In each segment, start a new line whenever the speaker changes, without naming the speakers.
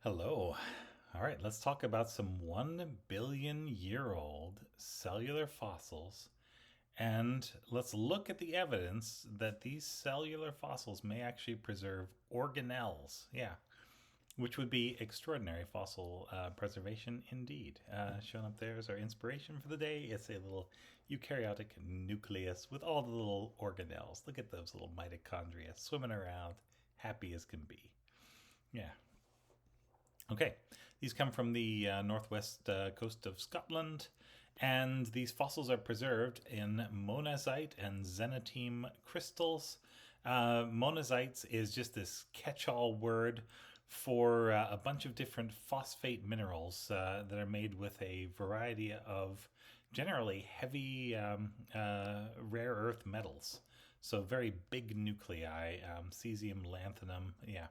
Hello. All right, let's talk about some 1 billion year old cellular fossils and let's look at the evidence that these cellular fossils may actually preserve organelles. Yeah, which would be extraordinary fossil preservation indeed. Shown up there is our inspiration for the day. It's a little eukaryotic nucleus with all the little organelles. Look at those little mitochondria swimming around, happy as can be. Yeah. Okay, these come from the northwest coast of Scotland, and these fossils are preserved in monazite and xenotime crystals. Monazites is just this catch all word for a bunch of different phosphate minerals that are made with a variety of generally heavy rare earth metals. So, very big nuclei, cesium, lanthanum, yeah.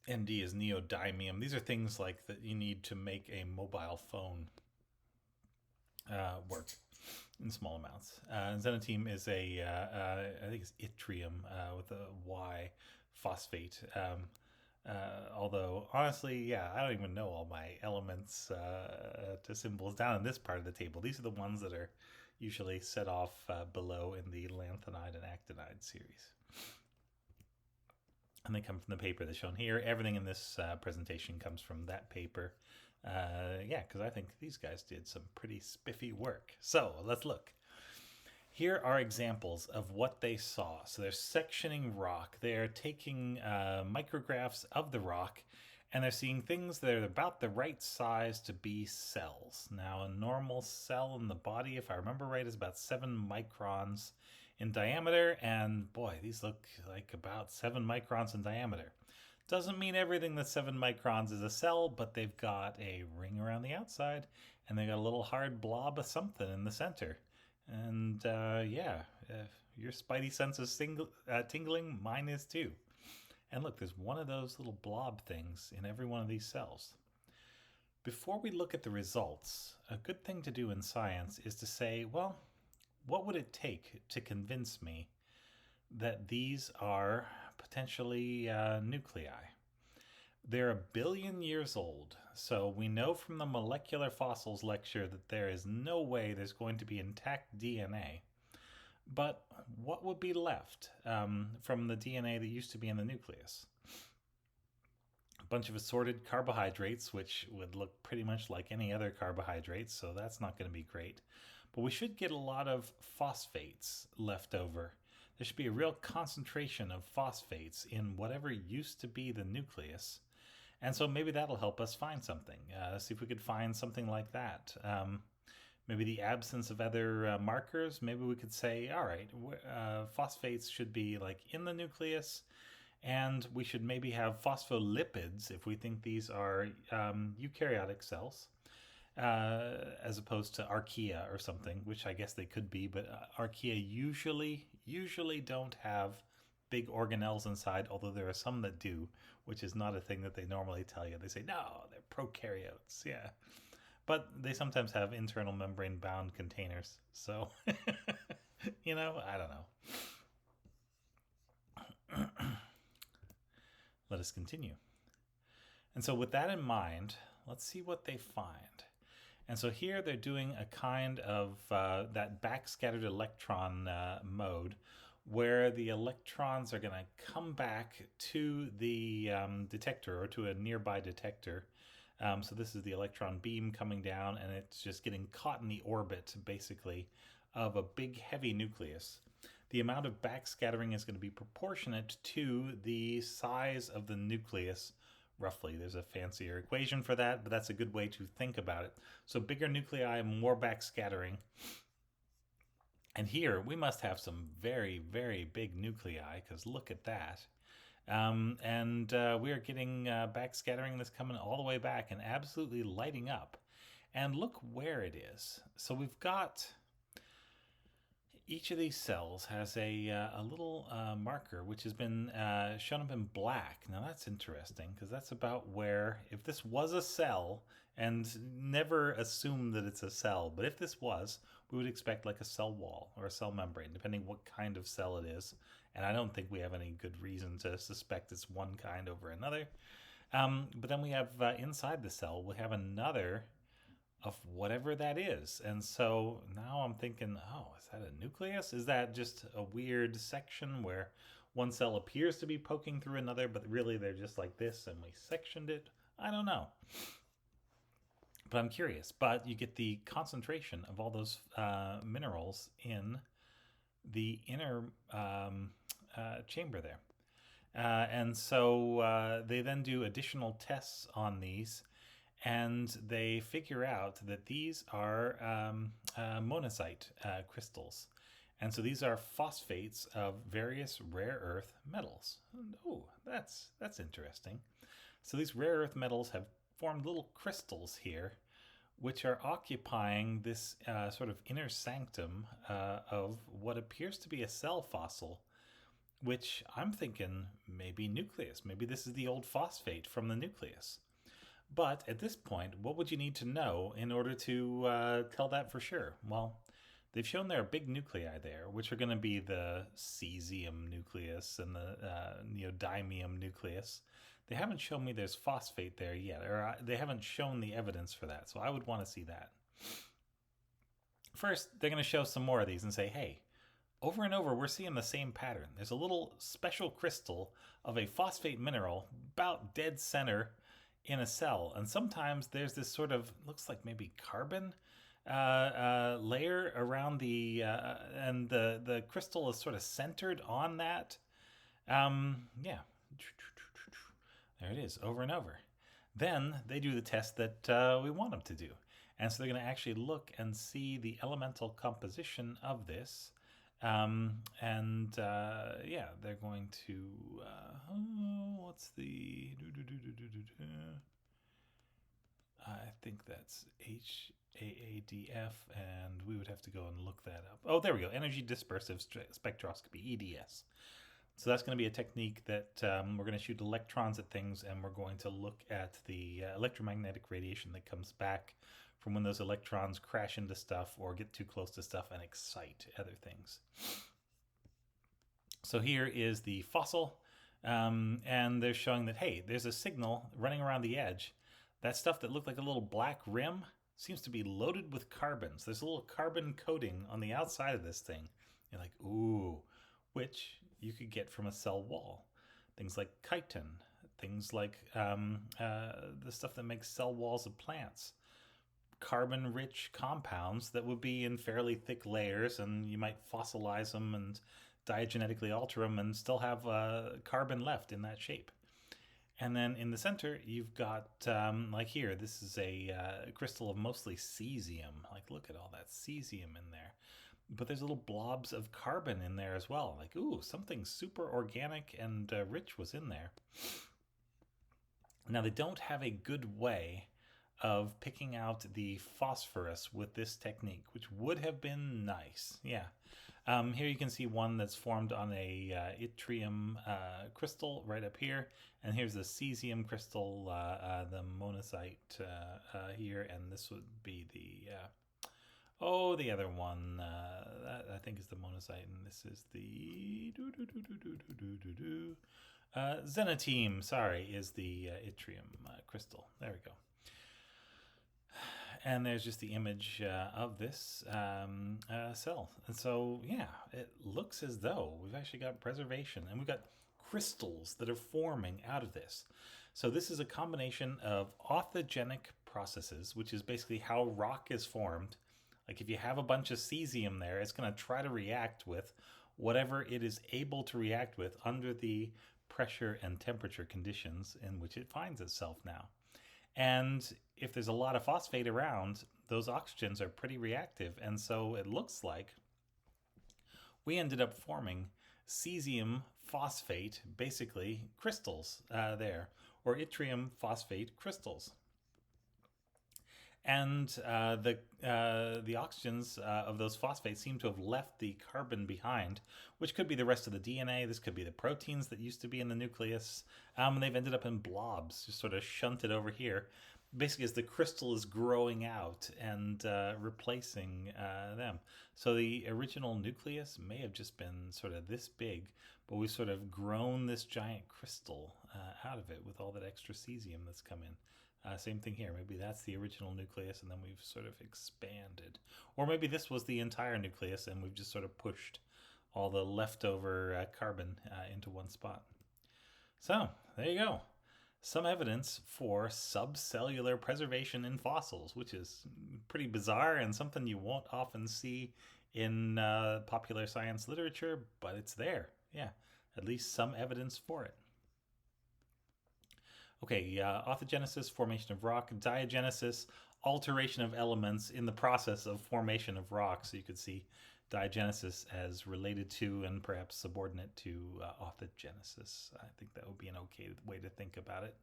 Nd is neodymium. These are things like that you need to make a mobile phone work in small amounts. Xenotime is I think it's yttrium with a Y phosphate. Although, honestly, yeah, I don't even know all my elements to symbols down in this part of the table. These are the ones that are usually set off below in the lanthanide and actinide series. And they come from the paper that's shown here. Everything in this presentation comes from that paper. Yeah, because I think these guys did some pretty spiffy work. So let's look. Here are examples of what they saw. So they're sectioning rock. They're taking micrographs of the rock, and they're seeing things that are about the right size to be cells. Now, a normal cell in the body, if I remember right, is about 7 microns in diameter, and boy, these look like about 7 microns in diameter. Doesn't mean everything that's 7 microns is a cell, but they've got a ring around the outside, and they got a little hard blob of something in the center. And yeah, your spidey sense is tingling, mine is too. And look, there's one of those little blob things in every one of these cells. Before we look at the results, a good thing to do in science is to say, well, what would it take to convince me that these are potentially nuclei? They're 1 billion years old, so we know from the molecular fossils lecture that there is no way there's going to be intact DNA. But what would be left from the DNA that used to be in the nucleus? A bunch of assorted carbohydrates, which would look pretty much like any other carbohydrates, so that's not going to be great. But we should get a lot of phosphates left over. There should be a real concentration of phosphates in whatever used to be the nucleus. And so maybe that'll help us find something. See if we could find something like that. Maybe the absence of other markers. Maybe we could say, all right, phosphates should be like in the nucleus, and we should maybe have phospholipids if we think these are eukaryotic cells, as opposed to archaea or something, which I guess they could be, but archaea usually don't have big organelles inside, although there are some that do, which is not a thing that they normally tell you. They say, no, they're prokaryotes. Yeah. But they sometimes have internal membrane bound containers. So, I don't know. Let us continue. And so, with that in mind, let's see what they find. And so here they're doing a kind of that backscattered electron mode, where the electrons are going to come back to the detector or to a nearby detector. So this is the electron beam coming down, and it's just getting caught in the orbit, basically, of a big, heavy nucleus. The amount of backscattering is going to be proportionate to the size of the nucleus, roughly. There's a fancier equation for that, but that's a good way to think about it. So bigger nuclei, more backscattering. And here we must have some very, very big nuclei, because look at that. And we are getting backscattering that's coming all the way back and absolutely lighting up. And look where it is. So we've got each of these cells has a little marker which has been shown up in black. Now that's interesting, because that's about where, if this was a cell, and never assume that it's a cell, but if this was, we would expect like a cell wall or a cell membrane, depending what kind of cell it is. And I don't think we have any good reason to suspect it's one kind over another. But then we have inside the cell, we have another of whatever that is. And so now I'm thinking, oh, is that a nucleus? Is that just a weird section where one cell appears to be poking through another, but really they're just like this and we sectioned it? I don't know. But I'm curious. But you get the concentration of all those minerals in the inner chamber there. And so they then do additional tests on these, and they figure out that these are monazite crystals. And so these are phosphates of various rare earth metals. Oh, that's interesting. So these rare earth metals have formed little crystals here, which are occupying this sort of inner sanctum of what appears to be a cell fossil, which I'm thinking maybe nucleus. Maybe this is the old phosphate from the nucleus. But at this point, what would you need to know in order to tell that for sure? Well, they've shown there are big nuclei there, which are going to be the cesium nucleus and the neodymium nucleus. They haven't shown me there's phosphate there yet, or they haven't shown the evidence for that, so I would want to see that. First, they're going to show some more of these and say, hey, over and over, we're seeing the same pattern. There's a little special crystal of a phosphate mineral about dead center in a cell. And sometimes there's this sort of, looks like maybe carbon layer around the, and the crystal is sort of centered on that. Yeah. There it is, over and over. Then they do the test that we want them to do. And so they're going to actually look and see the elemental composition of this. Yeah, they're going to, what's the, I think that's HAADF, and we would have to go and look that up. Oh, there we go, energy dispersive spectroscopy, EDS. So that's going to be a technique that we're going to shoot electrons at things, and we're going to look at the electromagnetic radiation that comes back from when those electrons crash into stuff or get too close to stuff and excite other things. So here is the fossil, and they're showing that, hey, there's a signal running around the edge. That stuff that looked like a little black rim seems to be loaded with carbons. There's a little carbon coating on the outside of this thing. You're like, ooh, which you could get from a cell wall. Things like chitin, things like the stuff that makes cell walls of plants. Carbon-rich compounds that would be in fairly thick layers, and you might fossilize them and diagenetically alter them and still have carbon left in that shape. And then in the center, you've got, like here, this is a crystal of mostly cesium. Like, look at all that cesium in there. But there's little blobs of carbon in there as well. Like, ooh, something super organic and rich was in there. Now, they don't have a good way of picking out the phosphorus with this technique, which would have been nice. Yeah. Here you can see one that's formed on a yttrium crystal right up here. And here's the cesium crystal, the monazite here. And this would be the, the other one. That I think is the monazite. And this is the xenotime, sorry, is the yttrium crystal. There we go. And there's just the image of this cell. And so, yeah, it looks as though we've actually got preservation. And we've got crystals that are forming out of this. So this is a combination of authigenic processes, which is basically how rock is formed. Like if you have a bunch of cesium there, it's going to try to react with whatever it is able to react with under the pressure and temperature conditions in which it finds itself now. And if there's a lot of phosphate around, those oxygens are pretty reactive. And so it looks like we ended up forming cesium phosphate, basically crystals there, or yttrium phosphate crystals. And the oxygens of those phosphates seem to have left the carbon behind, which could be the rest of the DNA. This could be the proteins that used to be in the nucleus. And they've ended up in blobs, just sort of shunted over here. basically as the crystal is growing out and replacing them. So the original nucleus may have just been sort of this big, but we've sort of grown this giant crystal out of it with all that extra cesium that's come in. Same thing here. Maybe that's the original nucleus, and then we've sort of expanded. Or maybe this was the entire nucleus, and we've just sort of pushed all the leftover carbon into one spot. So, there you go. Some evidence for subcellular preservation in fossils, which is pretty bizarre and something you won't often see in popular science literature, but it's there. Yeah, at least some evidence for it. Okay, orthogenesis, formation of rock, diagenesis, alteration of elements in the process of formation of rock. So you could see diagenesis as related to and perhaps subordinate to orthogenesis. I think that would be an okay way to think about it.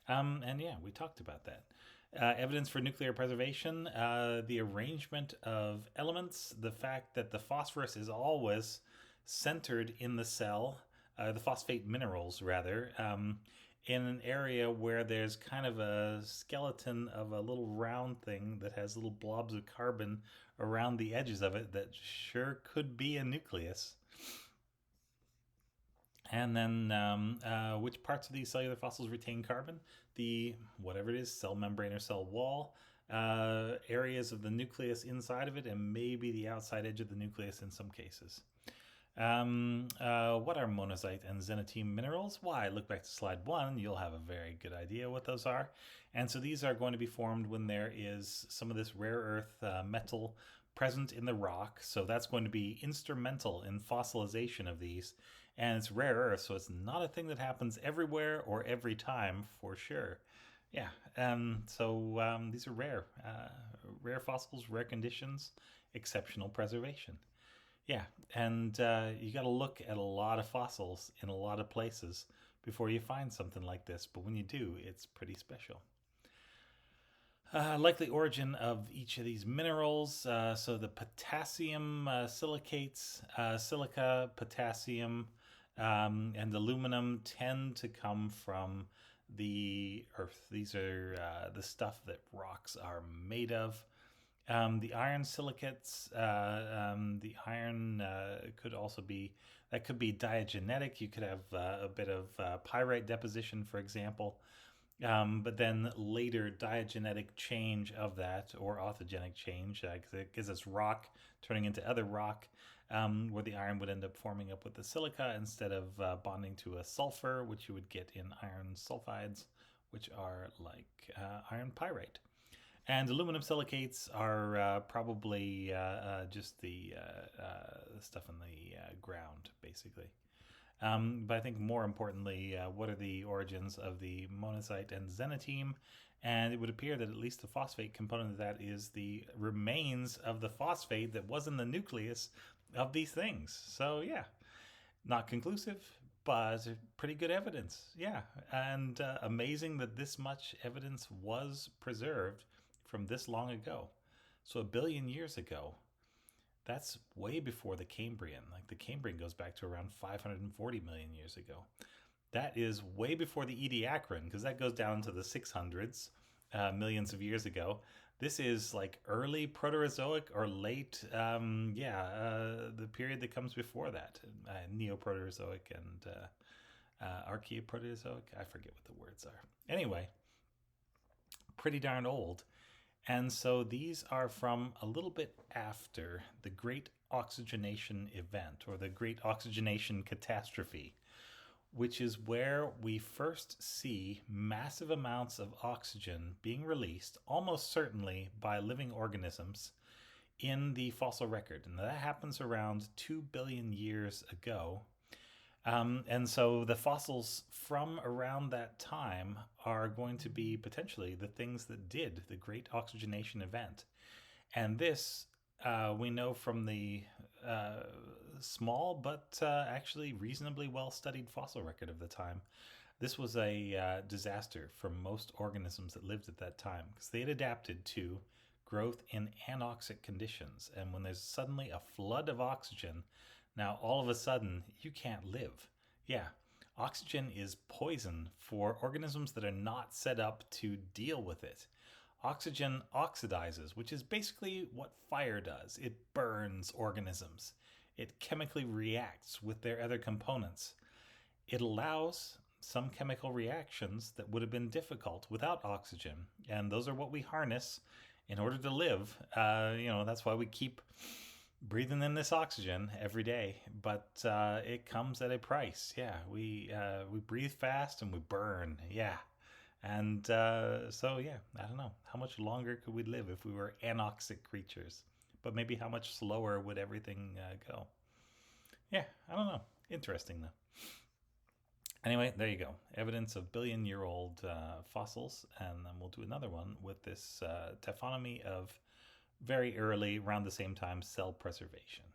And yeah, we talked about that. Evidence for nuclear preservation, the arrangement of elements, the fact that the phosphorus is always centered in the cell, the phosphate minerals rather, in an area where there's kind of a skeleton of a little round thing that has little blobs of carbon around the edges of it that sure could be a nucleus. And then which parts of these cellular fossils retain carbon? The, whatever it is, cell membrane or cell wall, areas of the nucleus inside of it, and maybe the outside edge of the nucleus in some cases. What are monazite and xenotime minerals? Why, look back to slide 1, you'll have a very good idea what those are. And so these are going to be formed when there is some of this rare earth metal present in the rock. So that's going to be instrumental in fossilization of these. And it's rare earth, so it's not a thing that happens everywhere or every time for sure. Yeah, so these are rare. Rare fossils, rare conditions, exceptional preservation. Yeah, and you got to look at a lot of fossils in a lot of places before you find something like this. But when you do, it's pretty special. Likely origin of each of these minerals. So the potassium silicates, silica, potassium, and aluminum tend to come from the earth. These are the stuff that rocks are made of. The iron silicates, the iron could also be, that could be diagenetic. You could have a bit of pyrite deposition, for example. But then later diagenetic change of that, or orthogenic change, because it gives us rock turning into other rock, where the iron would end up forming up with the silica instead of bonding to a sulfur, which you would get in iron sulfides, which are like iron pyrite. And aluminum silicates are probably just the stuff in the ground, basically. But I think more importantly, what are the origins of the monazite and xenotime? And it would appear that at least the phosphate component of that is the remains of the phosphate that was in the nucleus of these things. So yeah, not conclusive, but pretty good evidence. Yeah, and amazing that this much evidence was preserved from this long ago. So 1 billion years ago. That's way before the Cambrian. Like the Cambrian goes back to around 540 million years ago. That is way before the Ediacaran, because that goes down to the 600s, millions of years ago. This is like early Proterozoic or late, the period that comes before that, Neoproterozoic and Archaeoproterozoic. I forget what the words are. Anyway, pretty darn old. And so these are from a little bit after the Great Oxygenation Event, or the Great Oxygenation Catastrophe, which is where we first see massive amounts of oxygen being released, almost certainly by living organisms, in the fossil record. And that happens around 2 billion years ago. And so the fossils from around that time are going to be potentially the things that did the Great Oxygenation Event. And this we know from the small but actually reasonably well-studied fossil record of the time. This was a disaster for most organisms that lived at that time, because they had adapted to growth in anoxic conditions. And when there's suddenly a flood of oxygen, now all of a sudden you can't live. Yeah, Oxygen is poison for organisms that are not set up to deal with it. Oxygen oxidizes, which is basically what fire does. It burns organisms. It chemically reacts with their other components. It allows some chemical reactions that would have been difficult without oxygen. And those are what we harness in order to live. That's why we keep breathing in this oxygen every day. But it comes at a price. Yeah, we breathe fast and we burn. Yeah. And I don't know. How much longer could we live if we were anoxic creatures? But maybe how much slower would everything go? Yeah, I don't know. Interesting, though. Anyway, there you go. Evidence of billion-year-old fossils. And then we'll do another one with this taphonomy of very early, around the same time, cell preservation.